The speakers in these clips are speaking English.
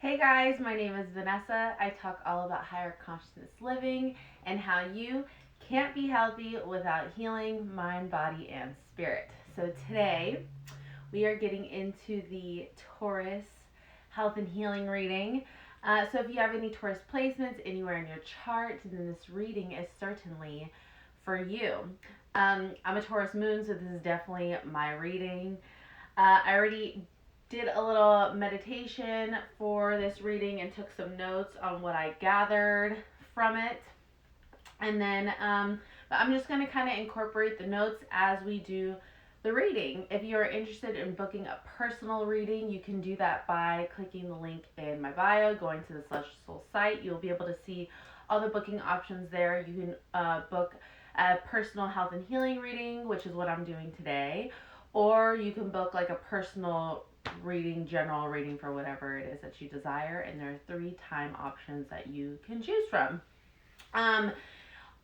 Hey guys, my name is Vanessa. I talk all about higher consciousness living and how you can't be healthy without healing mind, body, and spirit. So today we are getting into the Taurus health and healing reading. So if you have any Taurus placements anywhere in your chart, then this reading is certainly for you. I'm a Taurus moon, so this is definitely my reading. I already did a little meditation for this reading and took some notes on what I gathered from it. And then, but I'm just going to kind of incorporate the notes as we do the reading. If you're interested in booking a personal reading, you can do that by clicking the link in my bio, going to the Celestial Soul site. You'll be able to see all the booking options there. You can book a personal health and healing reading, which is what I'm doing today, or you can book like a personal reading, general reading for whatever it is that you desire. And there are 3 time options that you can choose from.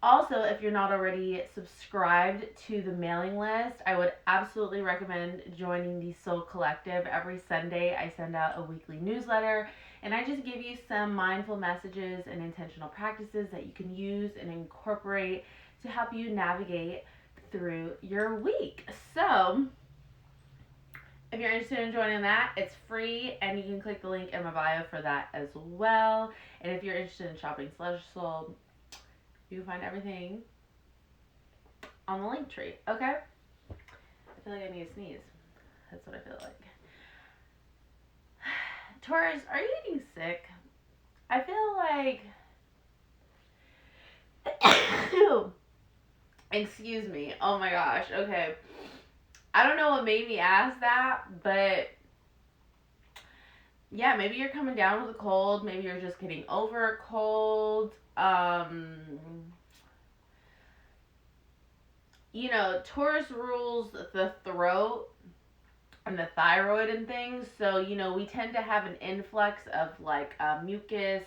Also, if you're not already subscribed to the mailing list, I would absolutely recommend joining the Soul Collective. Every Sunday, I send out a weekly newsletter, and I just give you some mindful messages and intentional practices that you can use and incorporate to help you navigate through your week. So, if you're interested in joining that, it's free, and you can click the link in my bio for that as well. And if you're interested in shopping Celestial Soul, you can find everything on the link tree. Okay? I feel like I need to sneeze. That's what I feel like. Taurus, are you getting sick? I feel like... Excuse me. Oh my gosh. Okay. I don't know what made me ask that, but yeah, maybe you're coming down with a cold. Maybe you're just getting over a cold. Taurus rules the throat and the thyroid and things. So, we tend to have an influx of like mucus,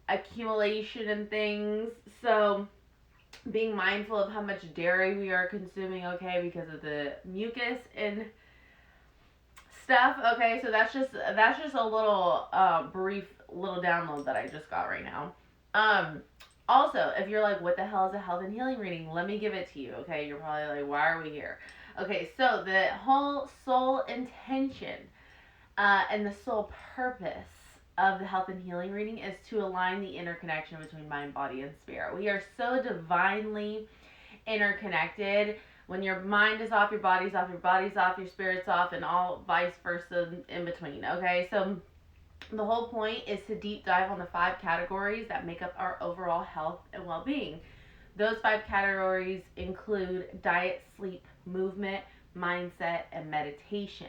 accumulation and things. So, being mindful of how much dairy we are consuming, okay, because of the mucus and stuff. Okay, so that's just a little brief little download that I just got right now. Also, if you're like, what the hell is a health and healing reading? Let me give it to you. Okay, you're probably like, why are we here? Okay, so the whole soul intention and the soul purpose of the health and healing reading is to align the interconnection between mind, body, and spirit. We are so divinely interconnected. When your mind is off, your body's off, your body's off, your spirit's off, and all vice versa in between. Okay, so the whole point is to deep dive on the 5 categories that make up our overall health and well-being. Those 5 categories include diet, sleep, movement, mindset, and meditation.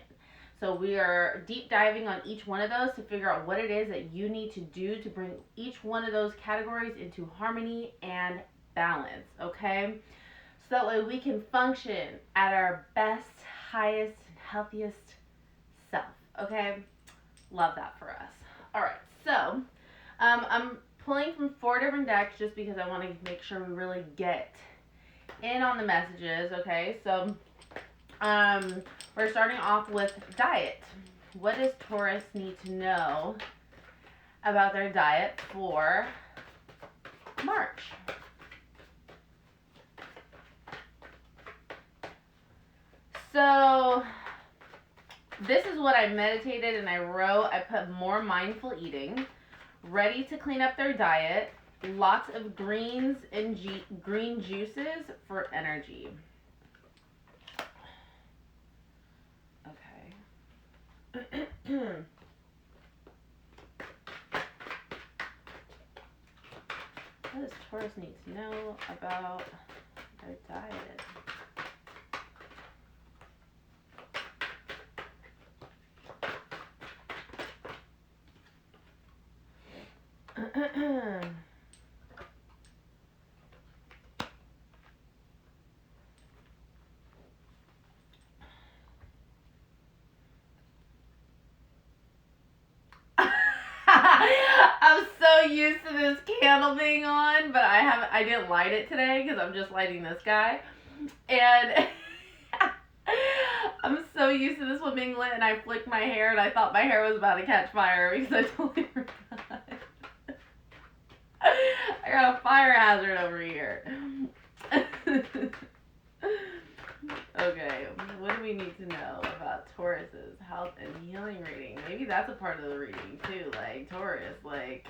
So we are deep diving on each one of those to figure out what it is that you need to do to bring each one of those categories into harmony and balance, okay? So that way we can function at our best, highest, and healthiest self, okay? Love that for us. All right, so I'm pulling from 4 different decks just because I want to make sure we really get in on the messages, okay? So we're starting off with diet. What does Taurus need to know about their diet for March? So this is what I meditated and I wrote. I put more mindful eating, ready to clean up their diet, lots of greens and green juices for energy. Okay. What does Taurus need to know about their diet? I'm so used to this candle being on, but I didn't light it today because I'm just lighting this guy. And I'm so used to this one being lit, and I flicked my hair, and I thought my hair was about to catch fire because I totally forgot. I got a fire hazard over here. Okay, what do we need to know about Taurus's health and healing reading? Maybe that's a part of the reading too. Like Taurus, like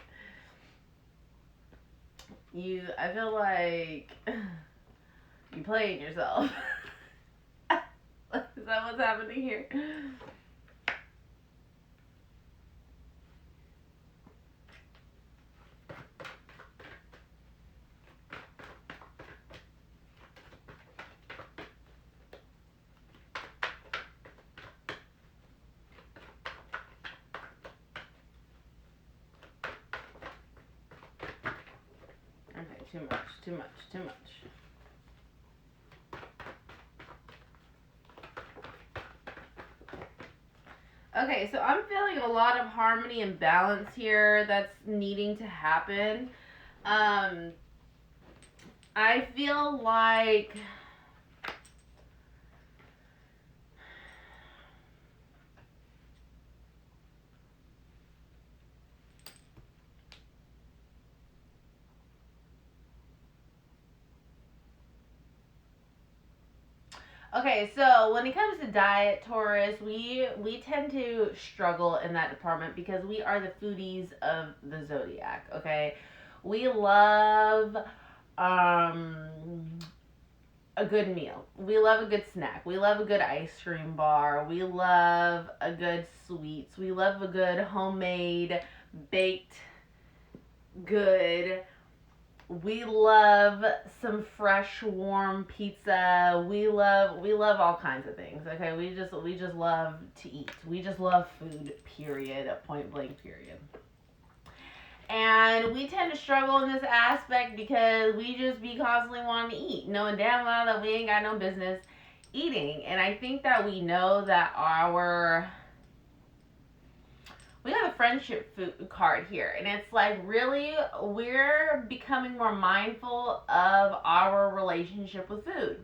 I feel like you playing yourself. Is that what's happening here? Okay, too much, too much, too much. Okay, so I'm feeling a lot of harmony and balance here that's needing to happen. I feel like okay, so when it comes to diet, Taurus, we tend to struggle in that department because we are the foodies of the zodiac. Okay, we love um a good meal. We love a good snack. We love a good ice cream bar. We love a good sweets. We love a good homemade baked good. We love some fresh warm pizza. We love all kinds of things. Okay? We just love to eat. We just love food, period. Point blank period. And we tend to struggle in this aspect because we just be constantly wanting to eat, knowing damn well that we ain't got no business eating. And I think that we know that we got a friendship food card here, and it's like really we're becoming more mindful of our relationship with food,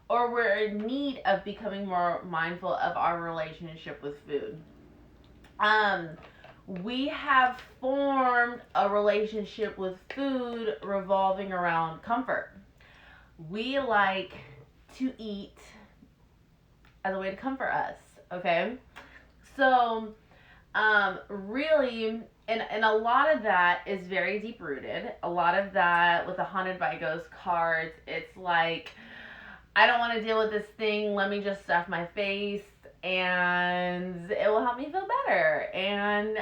or we're in need of becoming more mindful of our relationship with food. Um, we have formed a relationship with food revolving around comfort. We like to eat as a way to comfort us, okay? So, really, and a lot of that is very deep rooted. A lot of that with the Haunted by Ghost cards, it's like, I don't want to deal with this thing. Let me just stuff my face and it will help me feel better. And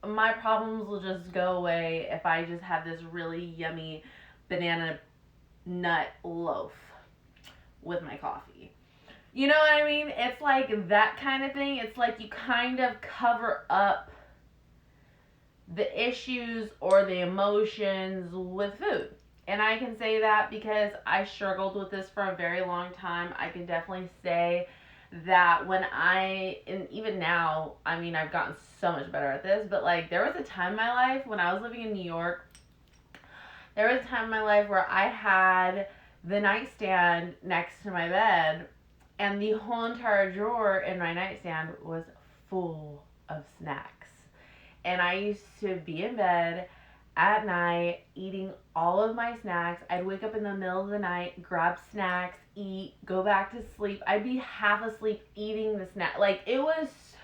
my problems will just go away if I just have this really yummy banana nut loaf with my coffee. You know what I mean? It's like that kind of thing. It's like you kind of cover up the issues or the emotions with food. And I can say that because I struggled with this for a very long time. I can definitely say that and even now, I mean, I've gotten so much better at this, but like there was a time in my life when I was living in New York, there was a time in my life where I had the nightstand next to my bed, and the whole entire drawer in my nightstand was full of snacks. And I used to be in bed at night eating all of my snacks. I'd wake up in the middle of the night, grab snacks, eat, go back to sleep. I'd be half asleep eating the snack. Like, it was so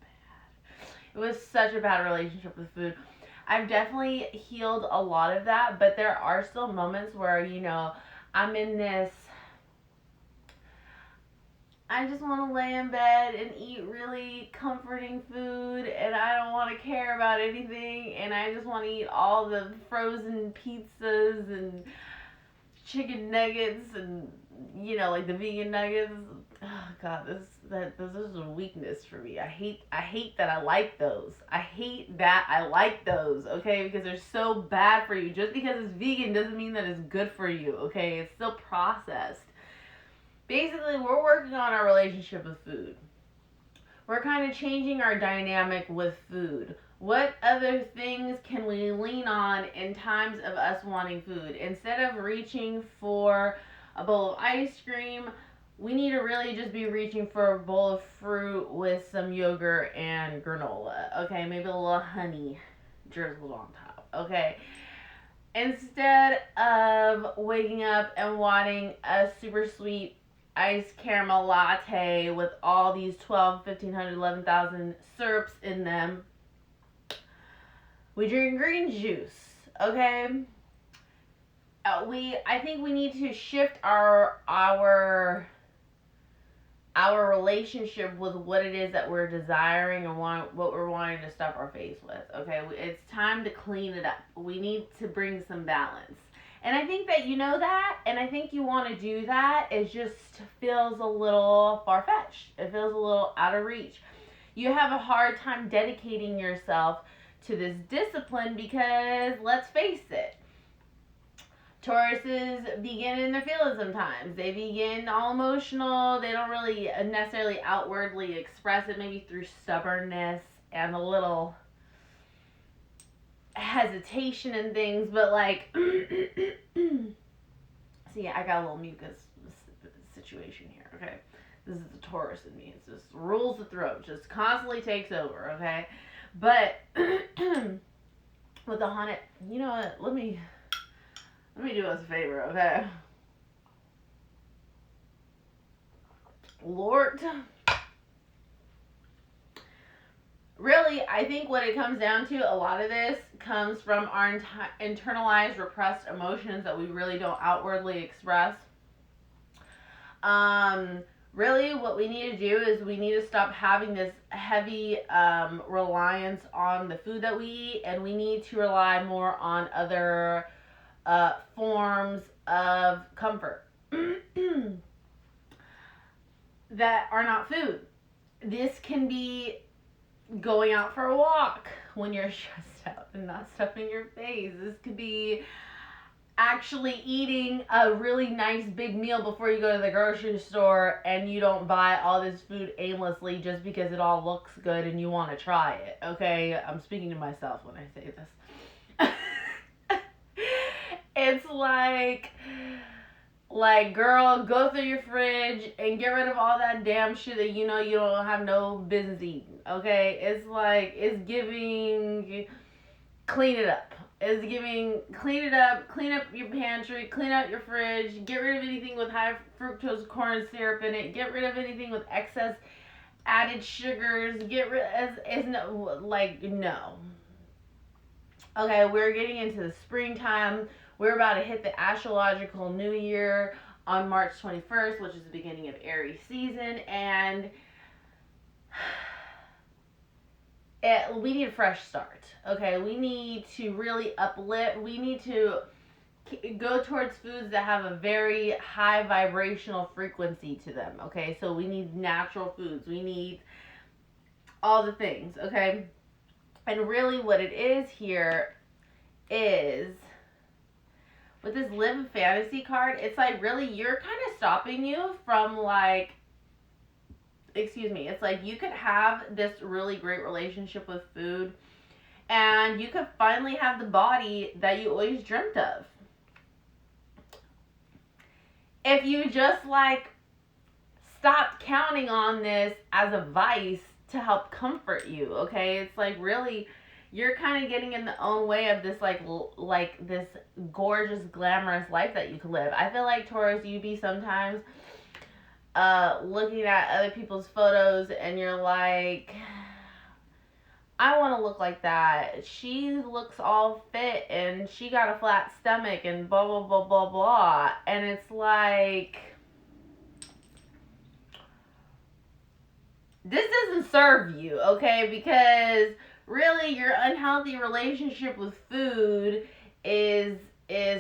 bad. It was such a bad relationship with food. I've definitely healed a lot of that, but there are still moments where, I'm in this, I just want to lay in bed and eat really comforting food, and I don't want to care about anything, and I just want to eat all the frozen pizzas and chicken nuggets and, like the vegan nuggets. Oh God, this is a weakness for me. I hate that I like those. I hate that I like those, okay? Because they're so bad for you. Just because it's vegan doesn't mean that it's good for you, okay? It's still processed. Basically, we're working on our relationship with food. We're kind of changing our dynamic with food. What other things can we lean on in times of us wanting food? Instead of reaching for a bowl of ice cream, we need to really just be reaching for a bowl of fruit with some yogurt and granola. Okay, maybe a little honey drizzled on top. Okay, instead of waking up and wanting a super sweet iced caramel latte with all these 12, 1500, 11,000 syrups in them, we drink green juice. Okay, I think we need to shift our relationship with what it is that we're desiring and what we're wanting to stuff our face with. Okay, it's time to clean it up. We need to bring some balance. And I think that you know that, and I think you want to do that. It just feels a little far fetched. It feels a little out of reach. You have a hard time dedicating yourself to this discipline because, let's face it, Tauruses begin in their feelings sometimes. They begin all emotional. They don't really necessarily outwardly express it, maybe through stubbornness and a little hesitation and things. But like, see, I got a little mucus situation here. Okay, this is the Taurus in me. It's just rules the throat, just constantly takes over. Okay, but with the haunted, you know what? Let me do us a favor, okay? Lord, really, I think what it comes down to, a lot of this comes from our internalized, repressed emotions that we really don't outwardly express. Really, what we need to do is we need to stop having this heavy reliance on the food that we eat, and we need to rely more on other forms of comfort that are not food. This can be going out for a walk when you're stressed out and not stuffing your face. This could be actually eating a really nice big meal before you go to the grocery store and you don't buy all this food aimlessly just because it all looks good and you want to try it. Okay, I'm speaking to myself when I say this. It's like, girl, go through your fridge and get rid of all that damn shit that you know you don't have no business eating. Okay, it's giving clean it up. It's giving clean it up, clean up your pantry, clean out your fridge, get rid of anything with high fructose corn syrup in it, get rid of anything with excess added sugars, get rid is no no. Okay, we're getting into the springtime. We're about to hit the astrological new year on March 21st, which is the beginning of Aries season, and we need a fresh start. Okay, we need to really uplift. We need to go towards foods that have a very high vibrational frequency to them. Okay, so we need natural foods. We need all the things. Okay, and really what it is here is, with this live fantasy card, it's like really you're kind of stopping you from it's like you could have this really great relationship with food and you could finally have the body that you always dreamt of. If you just stopped counting on this as a vice to help comfort you, okay? It's like really you're kind of getting in the own way of this this gorgeous, glamorous life that you could live. I feel like, Taurus, you be sometimes looking at other people's photos and you're like, I want to look like that. She looks all fit and she got a flat stomach and blah, blah, blah, blah, blah. And it's like, this doesn't serve you, okay? Because really your unhealthy relationship with food is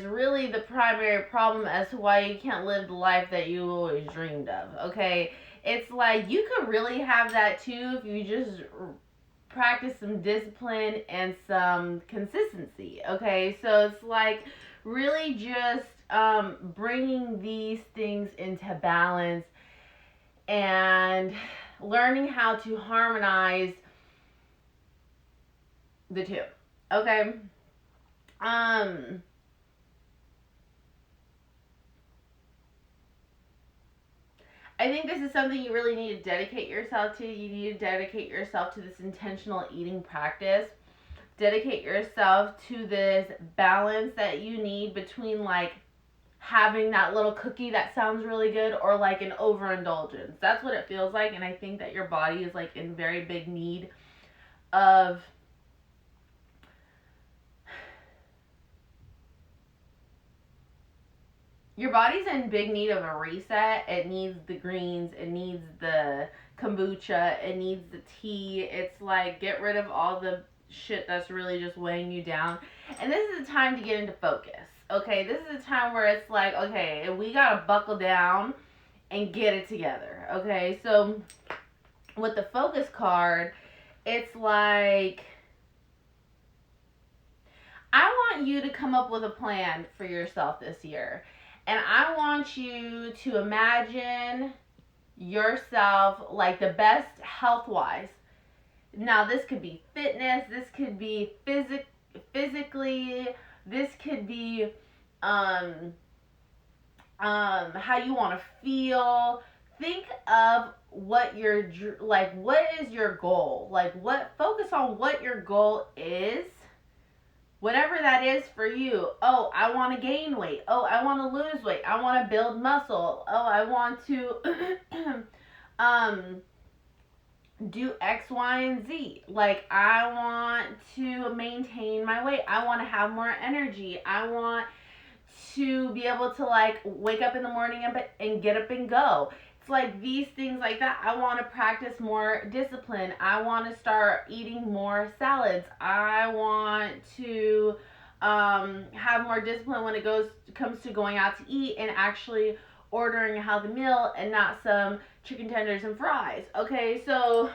really the primary problem as to why you can't live the life that you always dreamed of. Okay, it's like you could really have that too if you just practice some discipline and some consistency. Okay, so it's like really just bringing these things into balance and learning how to harmonize the two. Okay. I think this is something you really need to dedicate yourself to. You need to dedicate yourself to this intentional eating practice. Dedicate yourself to this balance that you need between like having that little cookie that sounds really good or like an overindulgence. That's what it feels like, and I think that your body is like in very big need of your body's in big need of a reset. It needs the greens, it needs the kombucha, it needs the tea. It's like get rid of all the shit that's really just weighing you down. And this is the time to get into focus. Okay, this is the time where it's like, okay, we gotta buckle down and get it together. Okay, so with the focus card, it's like I want you to come up with a plan for yourself this year. And I want you to imagine yourself like the best health wise. Now, this could be fitness, this could be physically, this could be how you want to feel. Think of what your like what is your goal? Like what focus on what your goal is. Whatever that is for you. Oh, I want to gain weight. Oh, I want to lose weight. I want to build muscle. Oh, I want to do X, Y, and Z. Like, I want to maintain my weight. I want to have more energy. I want to be able to, like, wake up in the morning and get up and go. It's like these things like that. I want to practice more discipline. I want to start eating more salads. I want to have more discipline when it comes to going out to eat and actually ordering a healthy meal and not some chicken tenders and fries. Okay, so,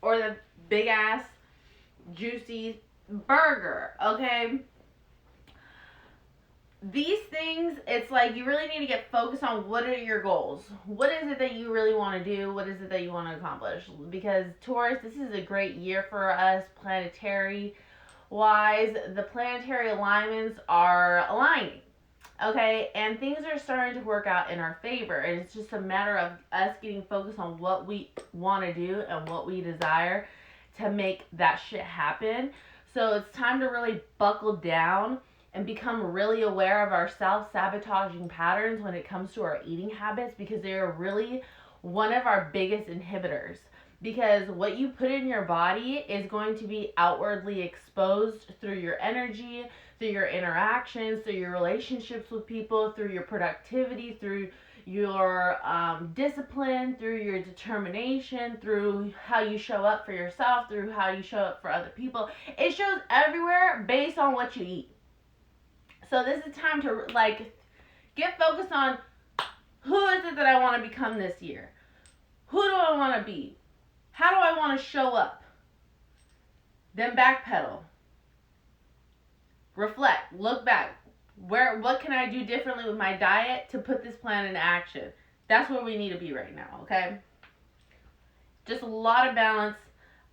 or the big ass juicy burger. Okay, these things, it's like you really need to get focused on what are your goals. What is it that you really want to do? What is it that you want to accomplish? Because Taurus, this is a great year for us planetary wise. The planetary alignments are aligning. Okay, and things are starting to work out in our favor, and it's just a matter of us getting focused on what we want to do and what we desire to make that shit happen. So it's time to really buckle down and become really aware of our self-sabotaging patterns when it comes to our eating habits, because they are really one of our biggest inhibitors. Because what you put in your body is going to be outwardly exposed through your energy, through your interactions, through your relationships with people, through your productivity, through your discipline, through your determination, through how you show up for yourself, through how you show up for other people. It shows everywhere based on what you eat. So this is time to like get focused on who is it that I want to become this year? Who do I want to be? How do I want to show up? Then backpedal. Reflect. Look back. What can I do differently with my diet to put this plan into action? That's where we need to be right now, okay? Just a lot of balance,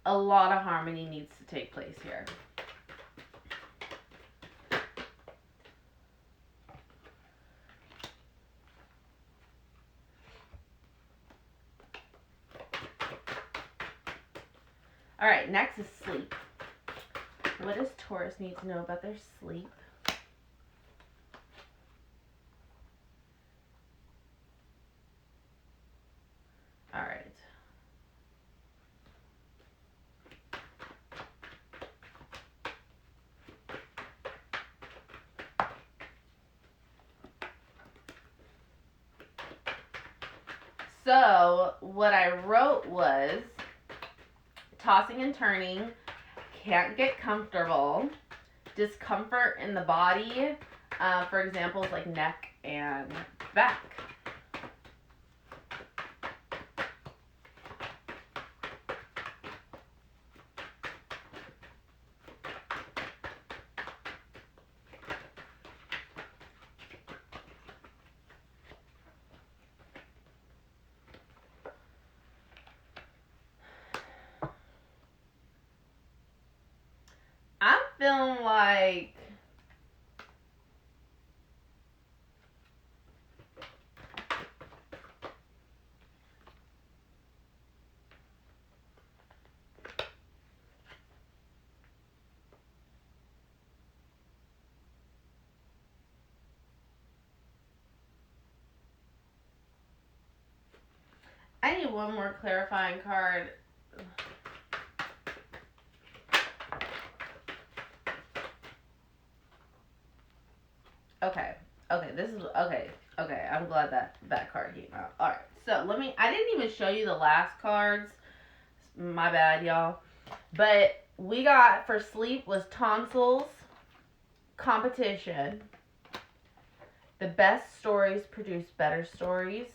a lot of harmony needs to take place here. All right, next is sleep. What does Taurus need to know about their sleep? All right. So what I wrote was tossing and turning, can't get comfortable, discomfort in the body, for examples like neck and back. I'm feeling like one more clarifying card. Okay. Okay, this is okay. Okay, I'm glad that card came out. All right. So, I didn't even show you the last cards. My bad, y'all. But we got for sleep was tonsils, competition. The best stories produce better stories.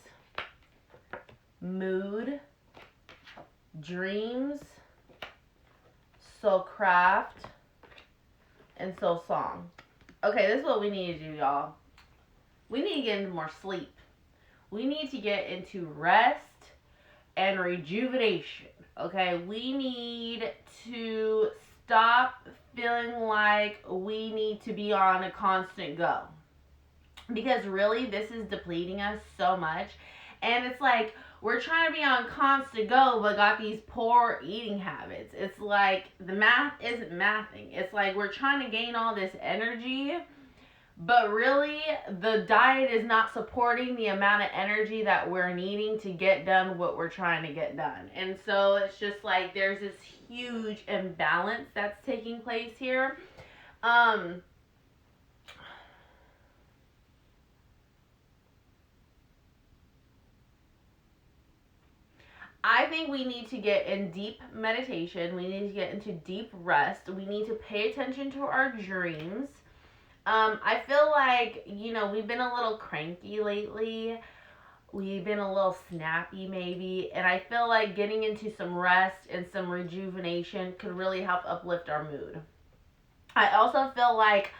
Mood, dreams, soul craft, and soul song. Okay, this is what we need to do, y'all. We need to get into more sleep. We need to get into rest and rejuvenation. Okay, we need to stop feeling like we need to be on a constant go. Because really, this is depleting us so much. And it's like, we're trying to be on constant go, but got these poor eating habits. It's like, the math isn't mathing. It's like, we're trying to gain all this energy, but really, the diet is not supporting the amount of energy that we're needing to get done what we're trying to get done. And so, it's just like, there's this huge imbalance that's taking place here. I think we need to get in deep meditation. We need to get into deep rest. We need to pay attention to our dreams. I feel like, we've been a little cranky lately. We've been a little snappy maybe. And I feel like getting into some rest and some rejuvenation could really help uplift our mood. I also feel like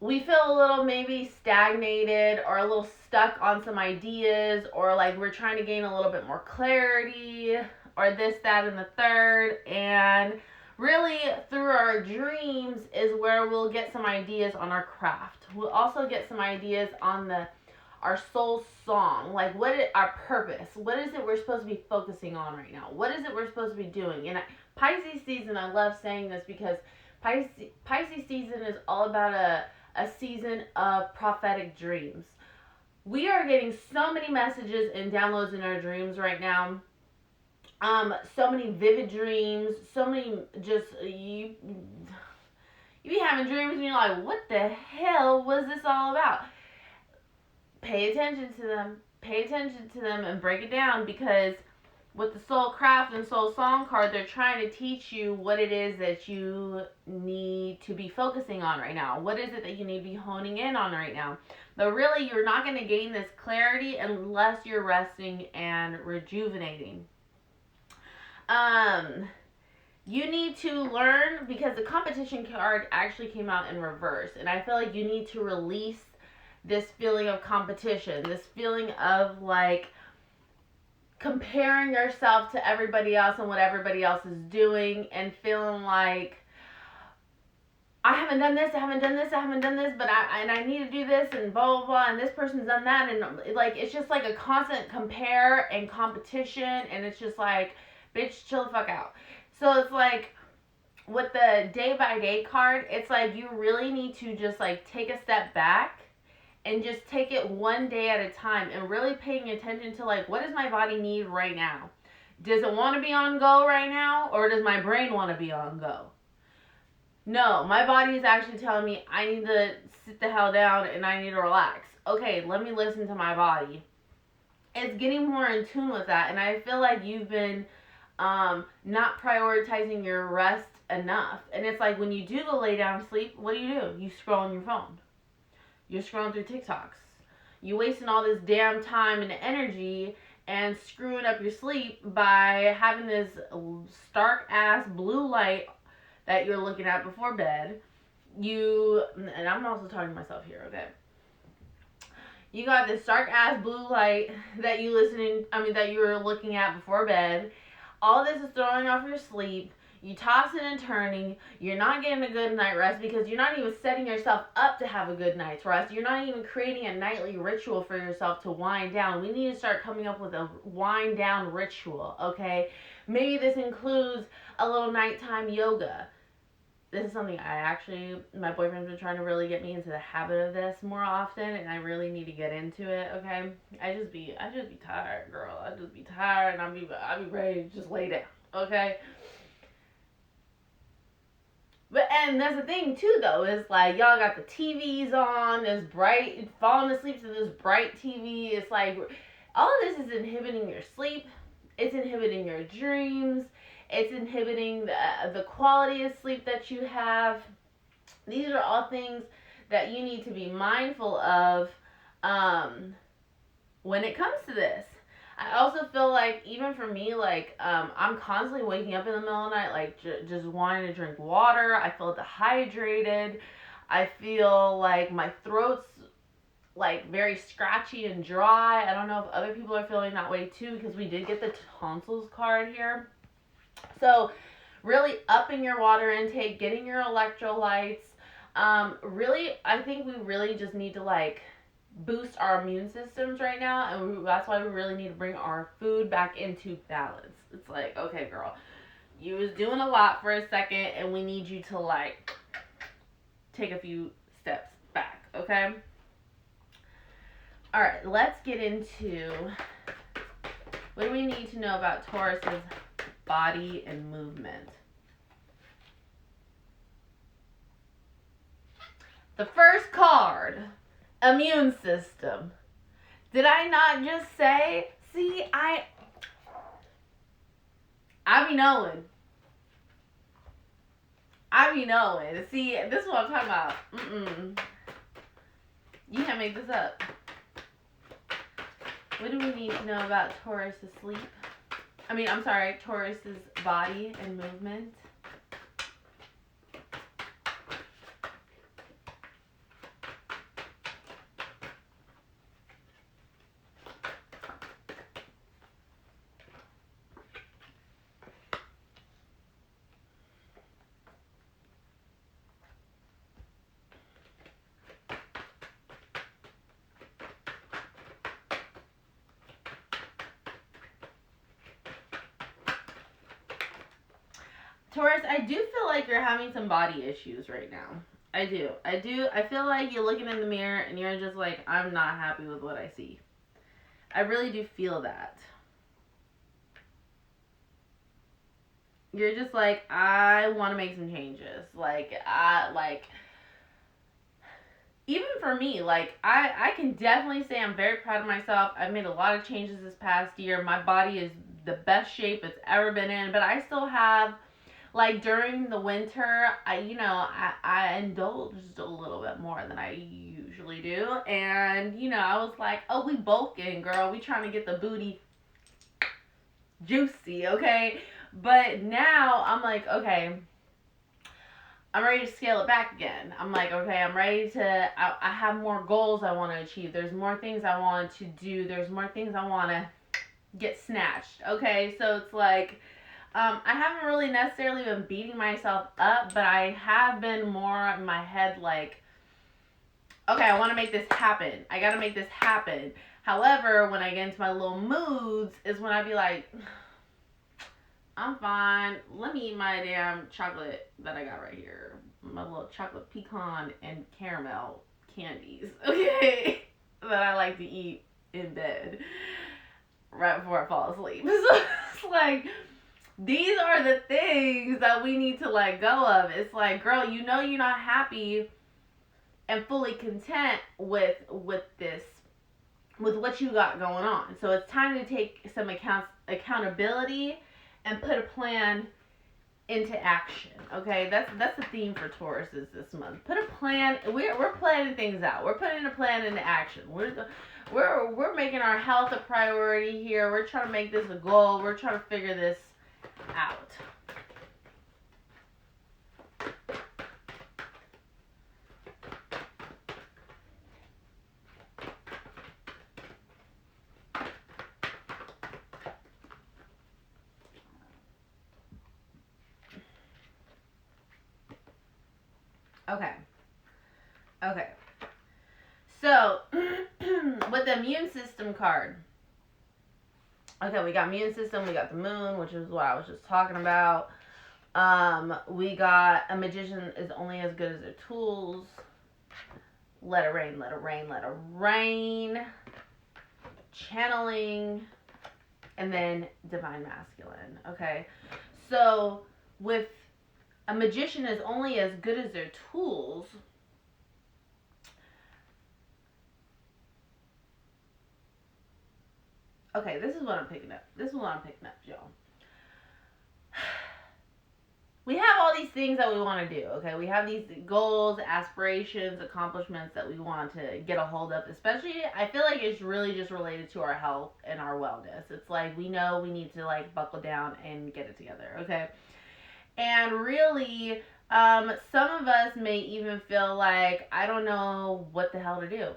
we feel a little maybe stagnated or a little stuck on some ideas, or like we're trying to gain a little bit more clarity or this, that, and the third. And really, through our dreams is where we'll get some ideas on our craft. We'll also get some ideas on our soul song. Like, what is our purpose? What is it we're supposed to be focusing on right now? What is it we're supposed to be doing? And Pisces season, I love saying this because Pisces season is all about a season of prophetic dreams. We are getting so many messages and downloads in our dreams right now. So many vivid dreams, so many just, you be having dreams and you're like, what the hell was this all about? Pay attention to them and break it down, because with the soul craft and soul song card, they're trying to teach you what it is that you need to be focusing on right now. What is it that you need to be honing in on right now? But really, you're not going to gain this clarity unless you're resting and rejuvenating. You need to learn, because the competition card actually came out in reverse. And I feel like you need to release this feeling of competition, this feeling of like comparing yourself to everybody else and what everybody else is doing, and feeling like, I haven't done this, but I need to do this, and blah, blah, blah, and this person's done that, and like, it's just like a constant compare and competition, and it's just like, bitch, chill the fuck out. So it's like, with the day by day card, it's like, you really need to just like take a step back and just take it one day at a time, and really paying attention to like, what does my body need right now? Does it want to be on go right now, or does my brain want to be on go? No, my body is actually telling me I need to sit the hell down and I need to relax. Okay, let me listen to my body. It's getting more in tune with that, and I feel like you've been not prioritizing your rest enough. And it's like, when you do go lay down to sleep, what do? You scroll on your phone. You're scrolling through TikToks. You're wasting all this damn time and energy and screwing up your sleep by having this stark ass blue light that you're looking at before bed. And I'm also talking to myself here, okay? You got this stark ass blue light that you were looking at before bed. All this is throwing off your sleep. You tossing and turning. You're not getting a good night rest, because you're not even setting yourself up to have a good night's rest. You're not even creating a nightly ritual for yourself to wind down. We need to start coming up with a wind down ritual, okay? Maybe this includes a little nighttime yoga. this is something my boyfriend's been trying to really get me into the habit of this more often, and I really need to get into it. Okay, I just be tired, girl. I just be tired, and I be ready to just lay down. Okay. But and that's the thing too though, is like y'all got the TVs on, this bright, falling asleep to this bright TV. It's like all of this is inhibiting your sleep. It's inhibiting your dreams. It's inhibiting the quality of sleep that you have. These are all things that you need to be mindful of when it comes to this. I also feel like, even for me, like, I'm constantly waking up in the middle of the night, like, just wanting to drink water. I feel dehydrated. I feel like my throat's, like, very scratchy and dry. I don't know if other people are feeling that way, too, because we did get the tonsils card here. So, really upping your water intake, getting your electrolytes. Really, I think we really just need to, like, boost our immune systems right now, and that's why we really need to bring our food back into balance. It's like, okay, girl, you was doing a lot for a second, and we need you to, like, take a few steps back, okay? All right, let's get into what do we need to know about Taurus's body and movement. The first card, immune system. Did I not just say? See, I be knowing. I be knowing. See, this is what I'm talking about. You can't make this up. What do we need to know about Taurus's sleep? Taurus's body and movement. Taurus, I do feel like you're having some body issues right now. I do. I feel like you're looking in the mirror and you're just like, I'm not happy with what I see. I really do feel that. You're just like, I want to make some changes. Even for me, like, I can definitely say I'm very proud of myself. I've made a lot of changes this past year. My body is the best shape it's ever been in, but I still have, like, during the winter, I indulged a little bit more than I usually do. And, I was like, oh, we bulking, girl. We trying to get the booty juicy, okay? But now I'm like, okay, I'm ready to scale it back again. I'm like, okay, I'm ready to, I have more goals I want to achieve. There's more things I want to do. There's more things I want to get snatched, okay? So it's like, I haven't really necessarily been beating myself up, but I have been more in my head like, okay, I want to make this happen. I got to make this happen. However, when I get into my little moods is when I be like, I'm fine. Let me eat my damn chocolate that I got right here. My little chocolate pecan and caramel candies, okay? That I like to eat in bed right before I fall asleep. So it's like, these are the things that we need to let go of. It's like, girl, you're not happy and fully content with this, with what you got going on. So it's time to take some accountability and put a plan into action. Okay, that's the theme for Tauruses this month. Put a plan. We're planning things out. We're putting a plan into action. We're making our health a priority here. We're trying to make this a goal. We're trying to figure this out. Okay. So, with the immune system card. Okay, we got immune system, we got the moon, which is what I was just talking about. We got a magician is only as good as their tools. Let it rain, let it rain, let it rain. Channeling, and then divine masculine. Okay, so with a magician is only as good as their tools. Okay, this is what I'm picking up. Y'all. We have all these things that we want to do, okay? We have these goals, aspirations, accomplishments that we want to get a hold of. Especially, I feel like it's really just related to our health and our wellness. It's like we know we need to like buckle down and get it together, okay? And really, some of us may even feel like, I don't know what the hell to do.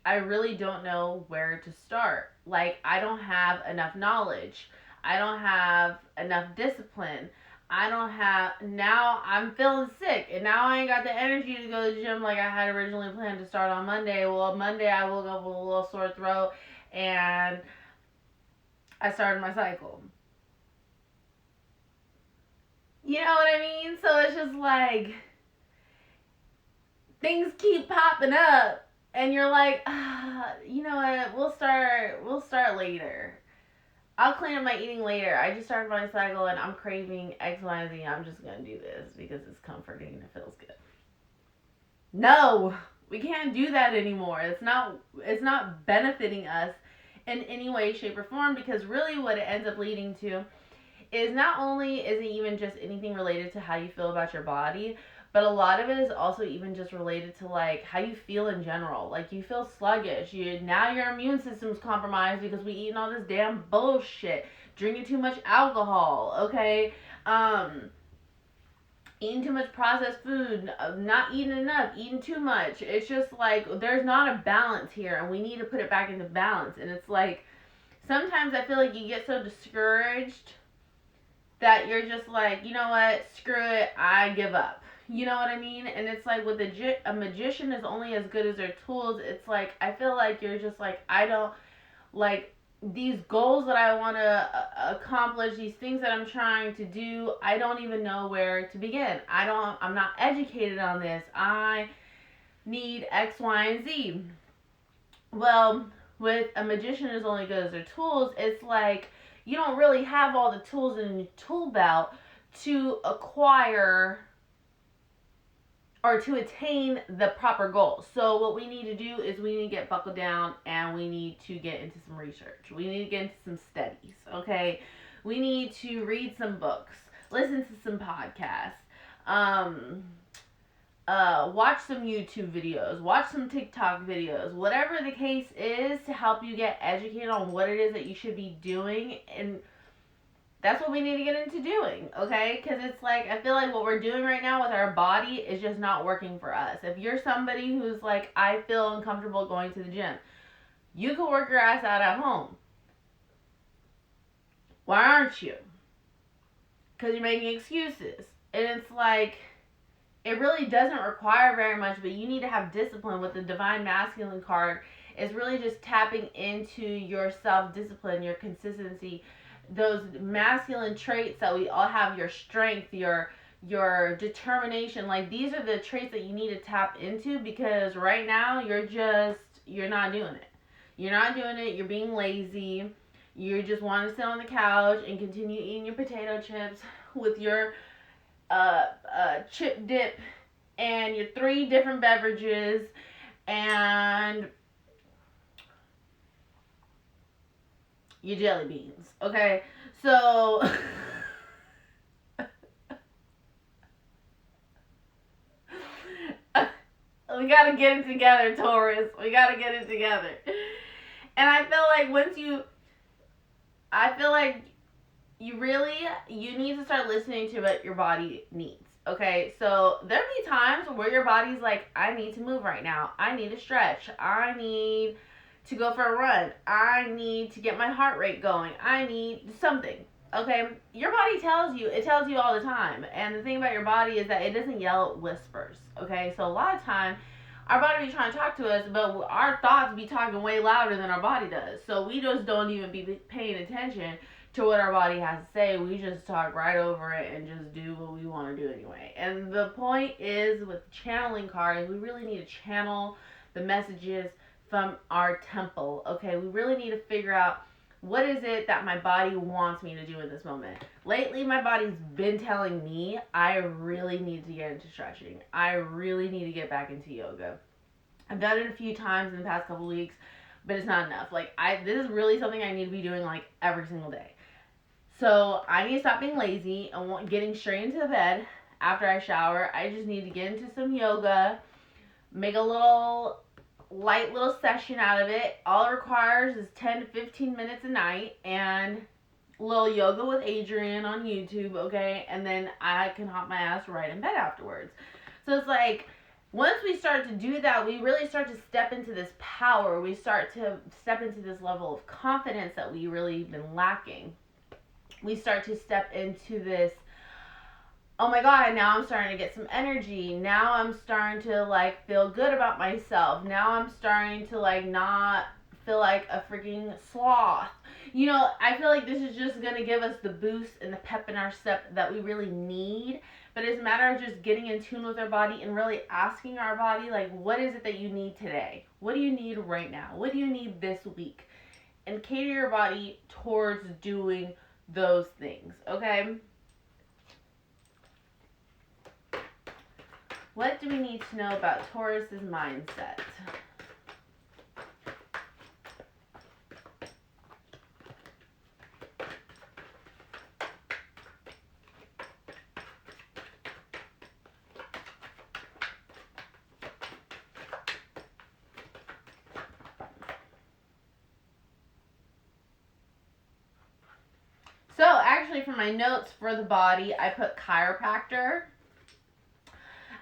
I really don't know where to start. Like, I don't have enough knowledge. I don't have enough discipline. I don't have, now I'm feeling sick and now I ain't got the energy to go to the gym like I had originally planned to start on Monday. Well, Monday I woke up with a little sore throat and I started my cycle. You know what I mean? So it's just like things keep popping up and you're like, you know what, we'll start later. I'll clean up my eating later. I just started my cycle and I'm craving X, Y, and Z. I'm just going to do this because it's comforting and it feels good. No, we can't do that anymore. It's not benefiting us in any way, shape, or form, because really what it ends up leading to is not only is it even just anything related to how you feel about your body, but a lot of it is also even just related to like how you feel in general. Like you feel sluggish. Now your immune system's compromised because we eating all this damn bullshit, drinking too much alcohol, okay? Eating too much processed food, not eating enough, eating too much. It's just like there's not a balance here, and we need to put it back into balance. And it's like sometimes I feel like you get so discouraged that you're just like, you know what, screw it, I give up. You know what I mean? And it's like with a magician is only as good as their tools. It's like, I feel like you're just like, I don't, like, these goals that I want to accomplish, these things that I'm trying to do, I don't even know where to begin. I'm not educated on this. I need X, Y, and Z. Well, with a magician is only good as their tools, it's like, you don't really have all the tools in your tool belt to acquire or to attain the proper goals. So what we need to do is we need to get buckled down and we need to get into some research. We need to get into some studies, okay? We need to read some books, listen to some podcasts, watch some YouTube videos, watch some TikTok videos, whatever the case is, to help you get educated on what it is that you should be doing. And that's what we need to get into doing, okay? Because it's like, I feel like what we're doing right now with our body is just not working for us. If you're somebody who's like, I feel uncomfortable going to the gym, you can work your ass out at home. Why aren't you? Because you're making excuses. And it's like, it really doesn't require very much, but you need to have discipline. With the Divine Masculine card, it's really just tapping into your self-discipline, your consistency, those masculine traits that we all have, your strength, your determination. Like, these are the traits that you need to tap into, because right now you're not doing it. You're not doing it. You're being lazy. You just want to sit on the couch and continue eating your potato chips with your chip dip and your 3 different beverages and your jelly beans, okay? So we gotta get it together, Taurus. We gotta get it together. And I feel like you need to start listening to what your body needs. Okay, so there'll be times where your body's like, I need to move right now. I need to stretch. I need to go for a run. I need to get my heart rate going. I need something. Okay, your body tells you. It tells you all the time. And the thing about your body is that it doesn't yell, it whispers. Okay, so a lot of time, our body be trying to talk to us, but our thoughts be talking way louder than our body does. So we just don't even be paying attention to what our body has to say. We just talk right over it and just do what we want to do anyway. And the point is, with channeling cards, we really need to channel the messages from our temple. Okay, we really need to figure out, what is it that my body wants me to do in this moment? Lately, my body's been telling me I really need to get into stretching. I really need to get back into yoga. I've done it a few times in the past couple weeks, but it's not enough. Like, this is really something I need to be doing like every single day. So I need to stop being lazy and getting straight into the bed after I shower. I just need to get into some yoga, make a little light little session out of it. All it requires is 10 to 15 minutes a night and a little yoga with Adrienne on YouTube, okay? And then I can hop my ass right in bed afterwards. So it's like, once we start to do that, we really start to step into this power. We start to step into this level of confidence that we really been lacking. We start to step into this, oh my God, now I'm starting to get some energy. Now I'm starting to like feel good about myself. Now I'm starting to like not feel like a freaking sloth. You know, I feel like this is just going to give us the boost and the pep in our step that we really need. But it's a matter of just getting in tune with our body and really asking our body, like, what is it that you need today? What do you need right now? What do you need this week? And cater your body towards doing those things, okay? What do we need to know about Taurus's mindset? So actually, for my notes for the body, I put chiropractor,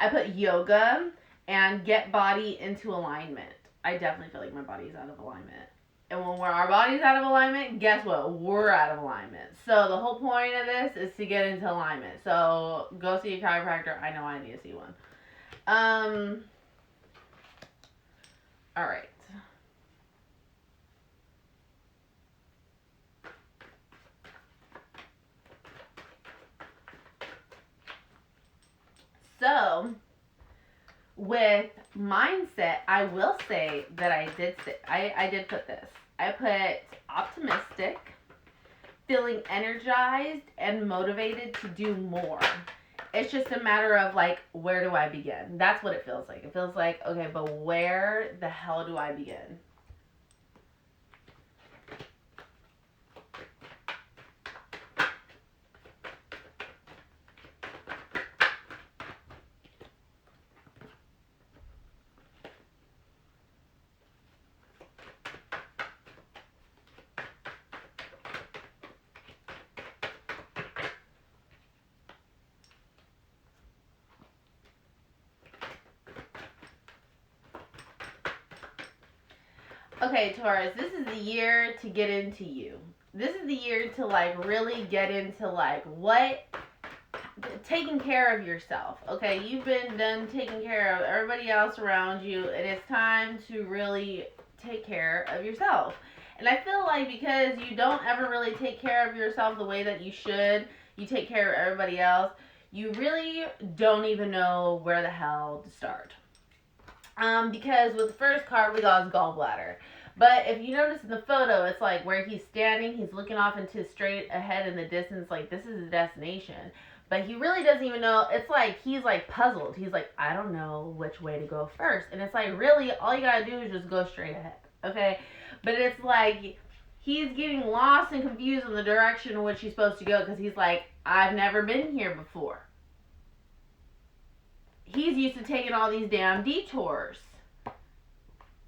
I put yoga, and get body into alignment. I definitely feel like my body's out of alignment. And when our body's out of alignment, guess what? We're out of alignment. So the whole point of this is to get into alignment. So go see a chiropractor. I know I need to see one. All right. So, with mindset, I will say that I did put this. I put optimistic, feeling energized and motivated to do more. It's just a matter of like, where do I begin? That's what it feels like. It feels like, okay, but where the hell do I begin? Okay, Taurus, this is the year to get into you. This is the year to like really get into like taking care of yourself. Okay, you've been done taking care of everybody else around you, and it's time to really take care of yourself. And I feel like because you don't ever really take care of yourself the way that you should, you take care of everybody else, you really don't even know where the hell to start. Because with the first card, we got his gallbladder. But if you notice in the photo, it's like where he's standing, he's looking off into straight ahead in the distance, like this is his destination. But he really doesn't even know. It's like he's like puzzled. He's like, I don't know which way to go first. And it's like, really, all you gotta do is just go straight ahead, okay? But it's like he's getting lost and confused in the direction in which he's supposed to go because he's like, I've never been here before. He's used to taking all these damn detours.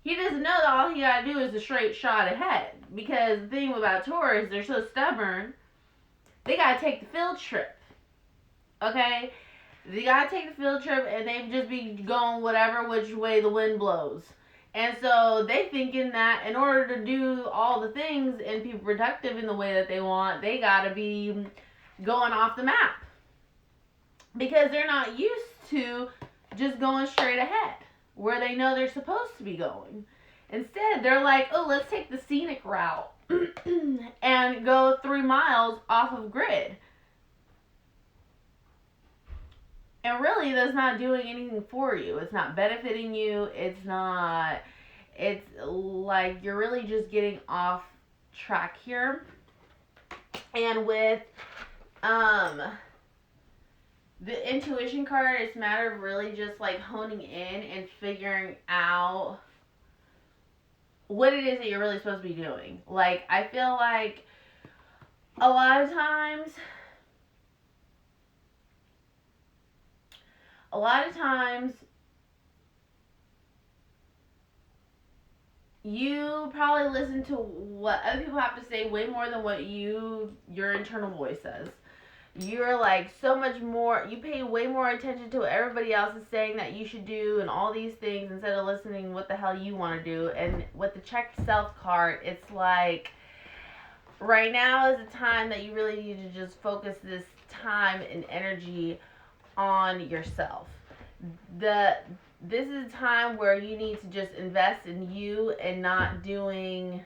He doesn't know that all he gotta do is a straight shot ahead. Because the thing about Taurus, they're so stubborn, they gotta take the field trip. Okay? They gotta take the field trip and they just be going whatever which way the wind blows. And so they thinking that in order to do all the things and be productive in the way that they want, they gotta be going off the map. Because they're not used to just going straight ahead where they know they're supposed to be going. Instead, they're like, oh, let's take the scenic route. and go 3 miles off of grid. And really, that's not doing anything for you. It's not benefiting you. It's like you're really just getting off track here. And with the intuition card, it's a matter of really just like honing in and figuring out what it is that you're really supposed to be doing. Like, I feel like a lot of times you probably listen to what other people have to say way more than what your internal voice says. You're like so much more, you pay way more attention to what everybody else is saying that you should do and all these things instead of listening what the hell you want to do. And with the check self card, it's like right now is the time that you really need to just focus this time and energy on yourself. This is a time where you need to just invest in you and not doing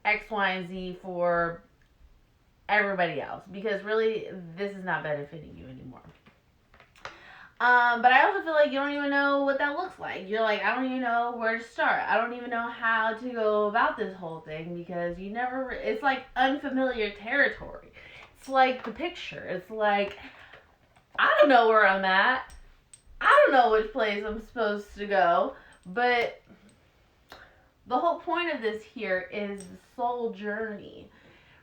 X, Y, and Z for everybody else, because really this is not benefiting you anymore. But I also feel like you don't even know what that looks like. You're like, I don't even know where to start. I don't even know how to go about this whole thing because you never, it's like unfamiliar territory. It's like the picture. It's like, I don't know where I'm at. I don't know which place I'm supposed to go. But the whole point of this here is the soul journey.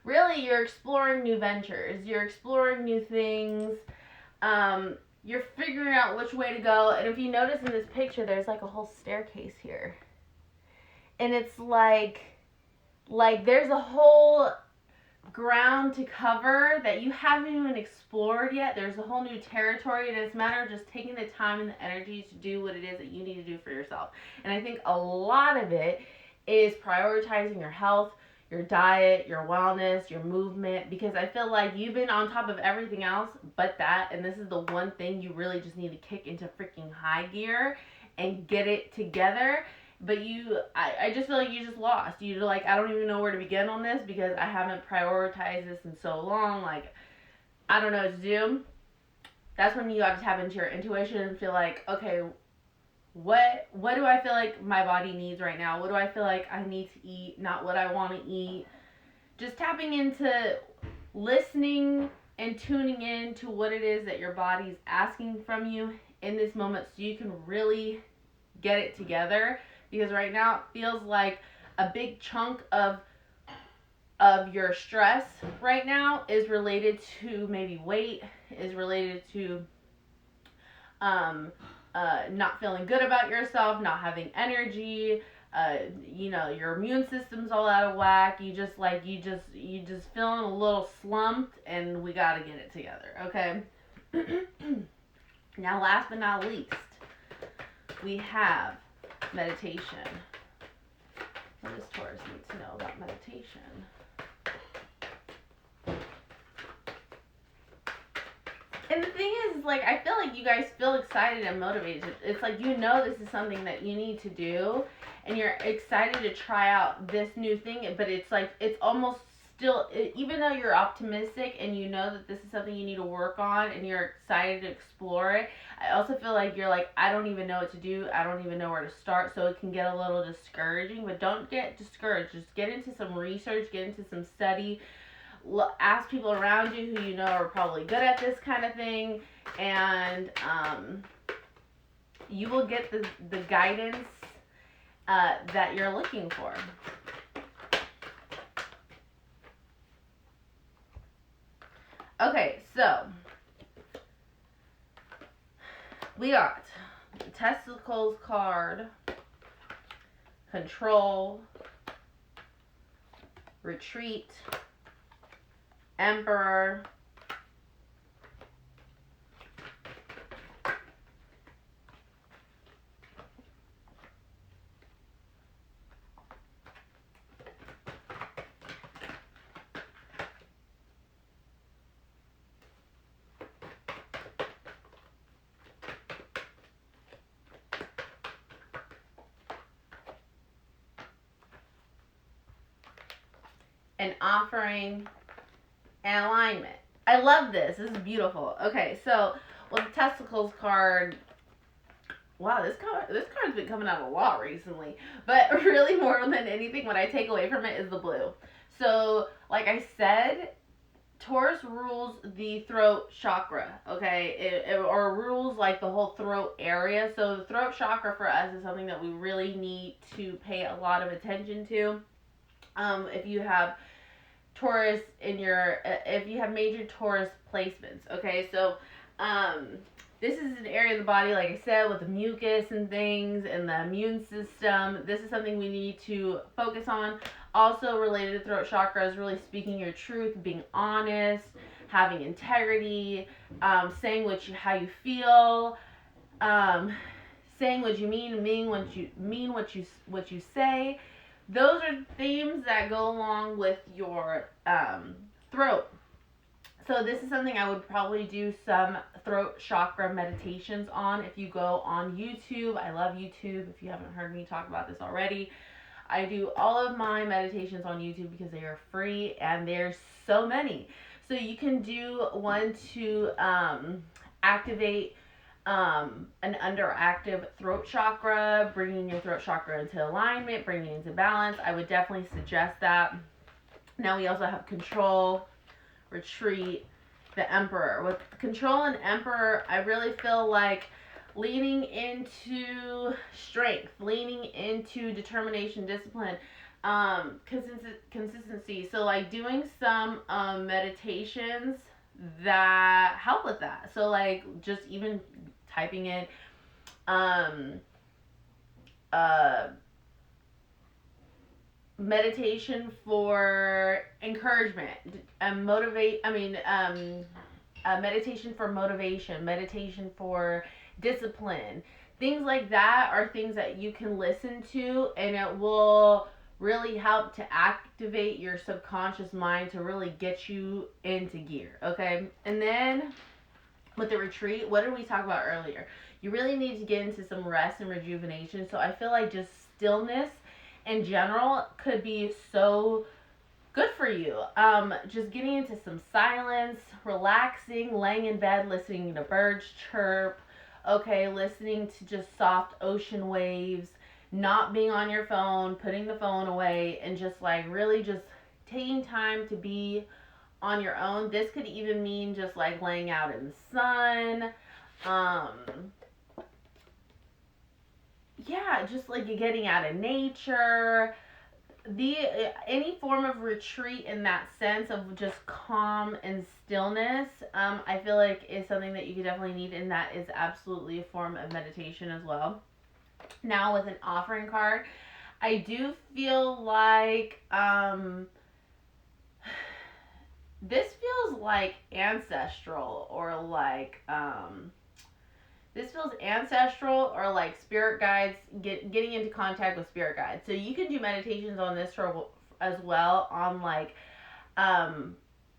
Really, you're exploring new ventures. You're exploring new things. You're figuring out which way to go. And if you notice in this picture, there's like a whole staircase here. And it's like there's a whole ground to cover that you haven't even explored yet. There's a whole new territory, and it's a matter of just taking the time and the energy to do what it is that you need to do for yourself. And I think a lot of it is prioritizing your health, your diet, your wellness, your movement, because I feel like you've been on top of everything else but that, and this is the one thing you really just need to kick into freaking high gear and get it together. But I just feel like you just lost. You're like, I don't even know where to begin on this because I haven't prioritized this in so long. Like, I don't know what to do. That's when you have to tap into your intuition and feel like, okay, what do I feel like my body needs right now? What do I feel like I need to eat, not what I want to eat? Just tapping into listening and tuning in to what it is that your body's asking from you in this moment so you can really get it together. Because right now it feels like a big chunk of your stress right now is related to maybe weight, is related to not feeling good about yourself, not having energy, your immune system's all out of whack. You just feeling a little slumped, and we gotta get it together, okay? Now, last but not least, we have meditation. What does Taurus need to know about meditation? And the thing is, like, I feel like you guys feel excited and motivated. It's like, you know, this is something that you need to do, and you're excited to try out this new thing, but it's like, it's almost still, even though you're optimistic and you know that this is something you need to work on and you're excited to explore it, I also feel like you're like, I don't even know what to do. I don't even know where to start. So it can get a little discouraging, but don't get discouraged. Just get into some research, get into some study, ask people around you who you know are probably good at this kind of thing, and you will get the guidance that you're looking for. Okay, so we got the testicles card, control, retreat, emperor, an offering, and alignment. I love this. This is beautiful. Okay, so with the testicles card, wow, this card's been coming out a lot recently. But really, more than anything, what I take away from it is the blue. So, like I said, Taurus rules the throat chakra, okay? Or rules like the whole throat area. So the throat chakra for us is something that we really need to pay a lot of attention to. If you have Taurus if you have major Taurus placements, okay? So, this is an area of the body, like I said, with the mucus and things and the immune system. This is something we need to focus on. Also related to throat chakra is really speaking your truth, being honest, having integrity, saying how you feel, saying what you mean what you say. Those are themes that go along with your throat. So this is something I would probably do some throat chakra meditations on if you go on YouTube. I love YouTube. If you haven't heard me talk about this already, I do all of my meditations on YouTube because they are free and there's so many. So you can do one to activate an underactive throat chakra, bringing your throat chakra into alignment, bringing it into balance. I would definitely suggest that. Now we also have control, retreat, the emperor. With control and emperor, I really feel like leaning into strength, leaning into determination, discipline, consistency. So like doing some meditations that help with that. So like just even typing in meditation for encouragement, meditation for motivation, meditation for discipline. Things like that are things that you can listen to, and it will really help to activate your subconscious mind to really get you into gear, okay? And then with the retreat, what did we talk about earlier? You really need to get into some rest and rejuvenation. So I feel like just stillness in general could be so good for you. Just getting into some silence, relaxing, laying in bed, listening to birds chirp, okay, listening to just soft ocean waves, not being on your phone, putting the phone away, and just like really just taking time to be on your own. This could even mean just like laying out in the sun. Yeah, just like getting out of nature. Any form of retreat in that sense of just calm and stillness, I feel like is something that you could definitely need, and that is absolutely a form of meditation as well. Now with an offering card, I do feel like this feels like ancestral or like spirit guides, getting into contact with spirit guides. So you can do meditations on this as well, on like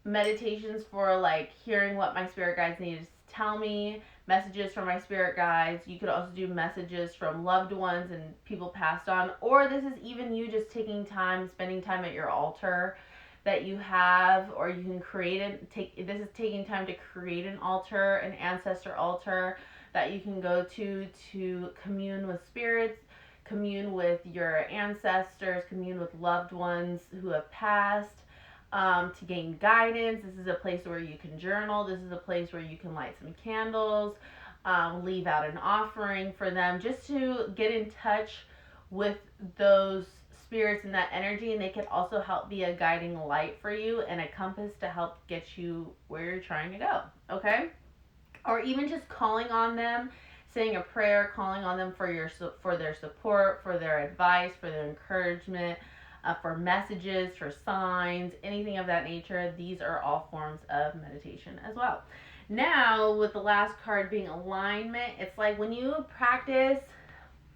meditations for like hearing what my spirit guides need to tell me, messages from my spirit guides. You could also do messages from loved ones and people passed on, or this is even you just taking time, spending time at your altar that you have, or you can create it. This is taking time to create an altar, an ancestor altar that you can go to commune with spirits, commune with your ancestors, commune with loved ones who have passed, to gain guidance. This is a place where you can journal. This is a place where you can light some candles, leave out an offering for them, just to get in touch with those spirits and that energy. And they can also help be a guiding light for you and a compass to help get you where you're trying to go, okay? Or even just calling on them, saying a prayer, calling on them for their support, for their advice, for their encouragement, for messages, for signs, anything of that nature. These are all forms of meditation as well. Now, with the last card being alignment, it's like when you practice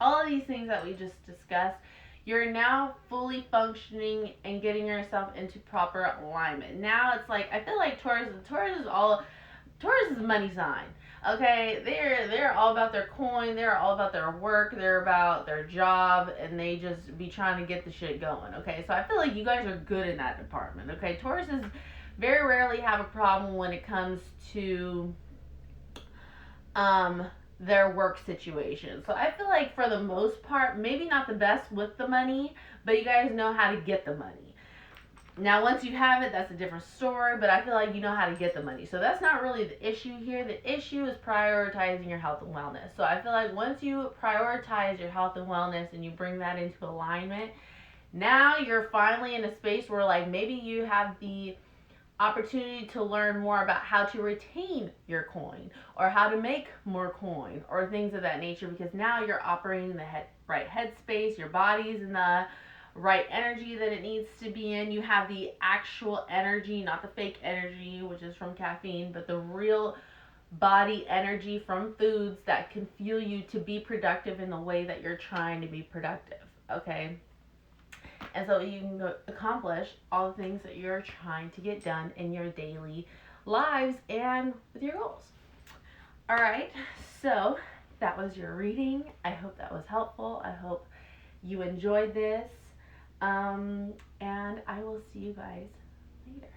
all of these things that we just discussed, you're now fully functioning and getting yourself into proper alignment. Now it's like, I feel like Taurus is a money sign. Okay, they're all about their coin, they're all about their work, they're about their job, and they just be trying to get the shit going. Okay, so I feel like you guys are good in that department. Okay, Tauruses very rarely have a problem when it comes to um their work situation. So I feel like for the most part, maybe not the best with the money, but you guys know how to get the money. Now, once you have it, that's a different story, but I feel like you know how to get the money. So that's not really the issue here. The issue is prioritizing your health and wellness. So I feel like once you prioritize your health and wellness and you bring that into alignment, now you're finally in a space where, like, maybe you have the opportunity to learn more about how to retain your coin or how to make more coin or things of that nature, because now you're operating in the right headspace, your body's in the right energy that it needs to be in. You have the actual energy, not the fake energy, which is from caffeine, but the real body energy from foods that can fuel you to be productive in the way that you're trying to be productive. Okay? And so you can accomplish all the things that you're trying to get done in your daily lives and with your goals. All right, so that was your reading. I hope that was helpful. I hope you enjoyed this. And I will see you guys later.